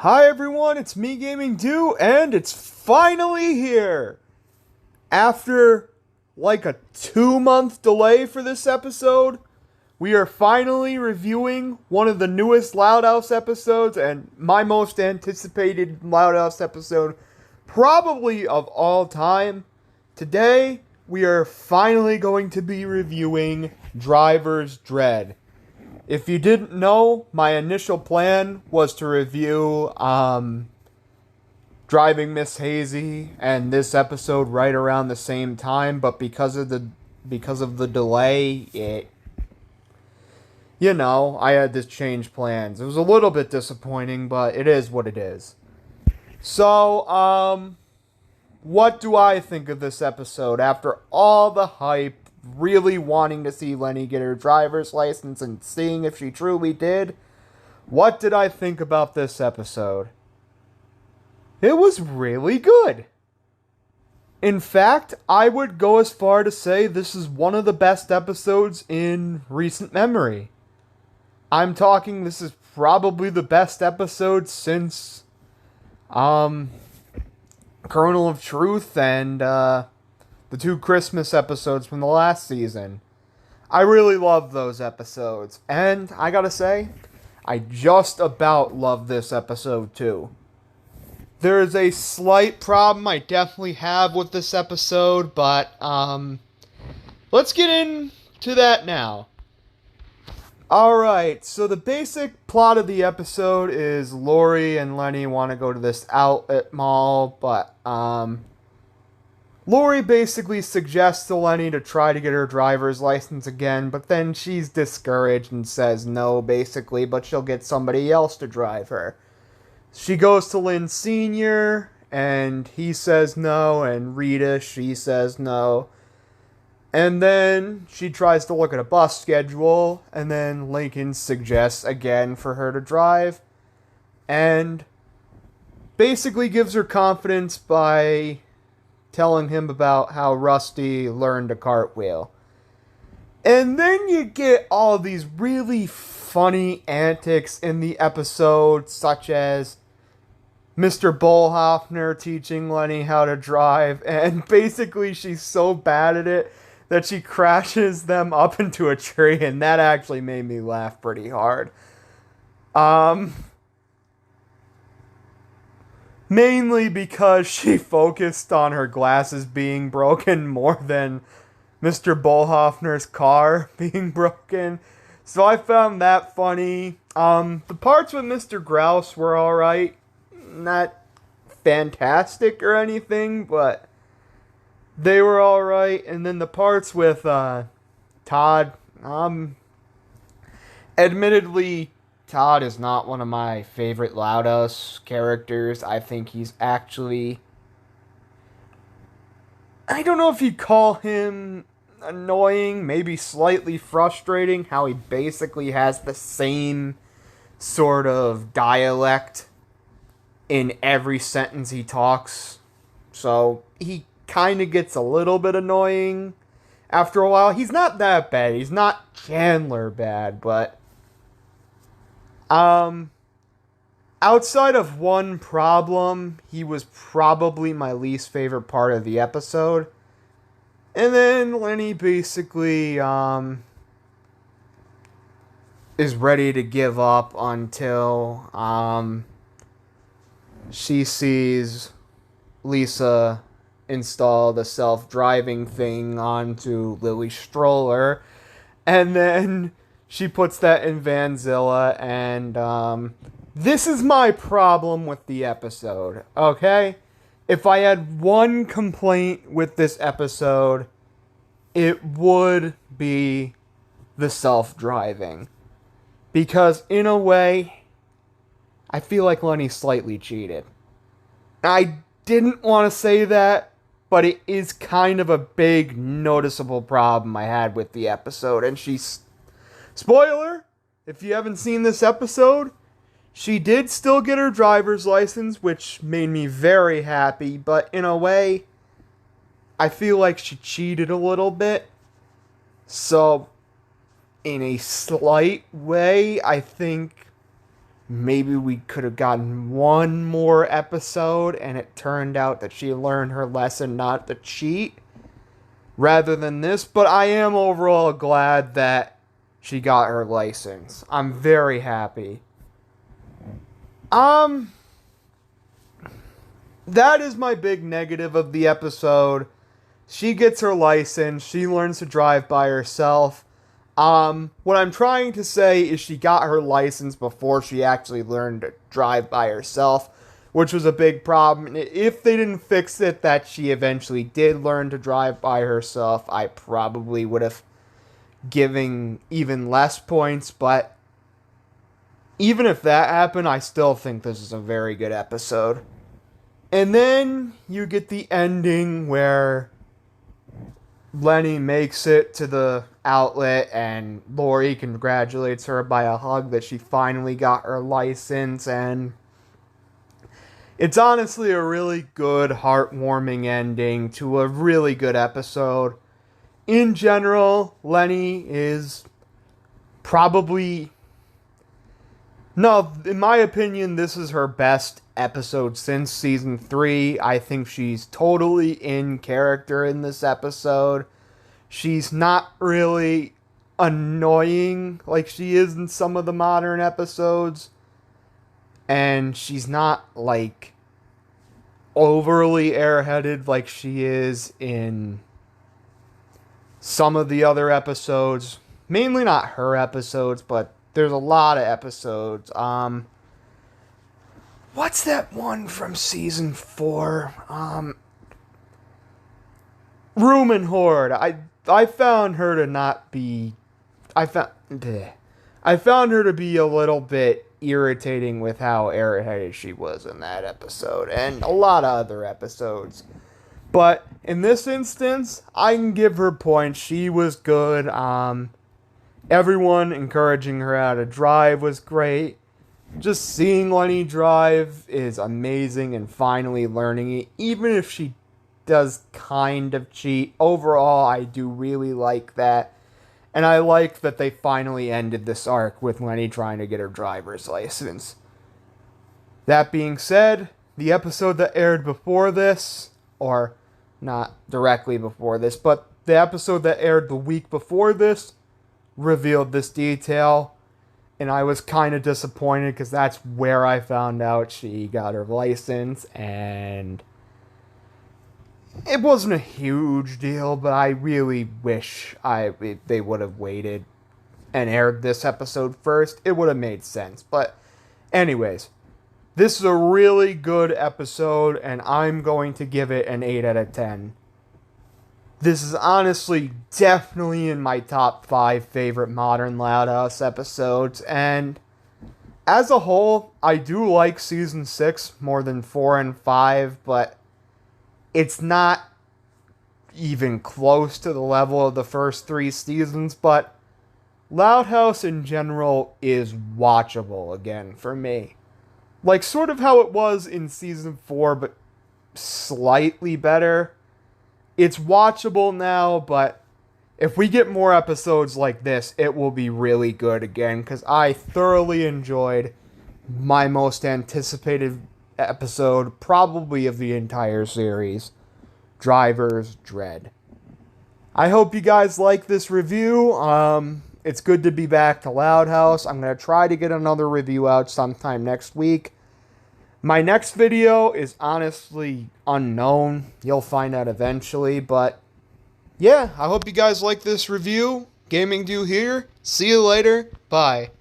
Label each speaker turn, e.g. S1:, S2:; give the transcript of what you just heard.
S1: Hi everyone, it's me Gaming Do, and it's finally here! After like a 2-month delay for this episode, we are finally reviewing one of the newest Loud House episodes, and my most anticipated Loud House episode probably of all time. Today, we are finally going to be reviewing Driver's Dread. If you didn't know, my initial plan was to review Driving Miss Hazy and this episode right around the same time, but because of the delay, I had to change plans. It was a little bit disappointing, but it is what it is. So, what do I think of this episode after all the hype? Really wanting to see Leni get her driver's license and seeing if she truly did. What did I think about this episode? It was really good. In fact, I would go as far to say this is one of the best episodes in recent memory. I'm talking this is probably the best episode since Kernel of Truth and the 2 Christmas episodes from the last season. I really love those episodes. And I gotta say, I just about love this episode too. There is a slight problem I definitely have with this episode, but let's get into that now. Alright, so the basic plot of the episode is Lori and Leni want to go to this outlet mall, but Lori basically suggests to Leni to try to get her driver's license again, but then she's discouraged and says no, basically, but she'll get somebody else to drive her. She goes to Lynn Sr., and he says no, and Rita, she says no. And then she tries to look at a bus schedule, and then Lincoln suggests again for her to drive, and basically gives her confidence by telling him about how Rusty learned a cartwheel. And then you get all these really funny antics in the episode, such as Mr. Bullhoffner teaching Leni how to drive, and basically she's so bad at it that she crashes them up into a tree, and that actually made me laugh pretty hard. Mainly because she focused on her glasses being broken more than Mr. Bullhoffner's car being broken. So I found that funny. The parts with Mr. Grouse were alright. Not fantastic or anything, but they were alright. And then the parts with Todd, admittedly, Todd is not one of my favorite Loud House characters. I think he's actually, I don't know if you'd call him annoying, maybe slightly frustrating, how he basically has the same sort of dialect in every sentence he talks. So he kind of gets a little bit annoying after a while. He's not that bad. He's not Chandler bad, but outside of one problem, he was probably my least favorite part of the episode. And then Leni basically is ready to give up until she sees Lisa install the self-driving thing onto Lily's stroller, and then she puts that in Vanzilla, and this is my problem with the episode, okay? If I had one complaint with this episode, it would be the self-driving. Because, in a way, I feel like Leni slightly cheated. I didn't want to say that, but it is kind of a big, noticeable problem I had with the episode. And spoiler, if you haven't seen this episode, she did still get her driver's license, which made me very happy, but in a way, I feel like she cheated a little bit. So, in a slight way, I think maybe we could have gotten one more episode and it turned out that she learned her lesson not to cheat rather than this. But I am overall glad that she got her license. I'm very happy. That is my big negative of the episode. She gets her license. She learns to drive by herself. What I'm trying to say is she got her license before she actually learned to drive by herself, which was a big problem. If they didn't fix it, that she eventually did learn to drive by herself, I probably would have given even less points, but even if that happened, I still think this is a very good episode. And then you get the ending where Leni makes it to the outlet and Lori congratulates her by a hug that she finally got her license, and it's honestly a really good, heartwarming ending to a really good episode. In general, Leni is probably... No, in my opinion, this is her best episode since season 3. I think she's totally in character in this episode. She's not really annoying like she is in some of the modern episodes. And she's not, like, overly airheaded like she is in some of the other episodes. Mainly not her episodes, but there's a lot of episodes. What's that one from season 4? Room and Horde. I found her to not be... I found her to be a little bit irritating with how airheaded she was in that episode. And a lot of other episodes. But in this instance, I can give her points. She was good. Everyone encouraging her how to drive was great. Just seeing Leni drive is amazing, and finally learning it, even if she does kind of cheat. Overall, I do really like that. And I like that they finally ended this arc with Leni trying to get her driver's license. That being said, the episode that aired before this, or not directly before this, but the episode that aired the week before this, revealed this detail, and I was kind of disappointed because that's where I found out she got her license, and it wasn't a huge deal, but I really wish they would have waited and aired this episode first. It would have made sense. But anyways, this is a really good episode, and I'm going to give it an 8 out of 10. This is honestly definitely in my top 5 favorite Modern Loud House episodes, and as a whole, I do like Season 6 more than 4 and 5, but it's not even close to the level of the first 3 seasons, but Loud House in general is watchable again for me. Like, sort of how it was in Season 4, but slightly better. It's watchable now, but if we get more episodes like this, it will be really good again, because I thoroughly enjoyed my most anticipated episode, probably of the entire series, Driver's Dread. I hope you guys like this review. It's good to be back to Loud House. I'm going to try to get another review out sometime next week. My next video is honestly unknown. You'll find out eventually, but yeah, I hope you guys like this review. Gaming Do here. See you later. Bye.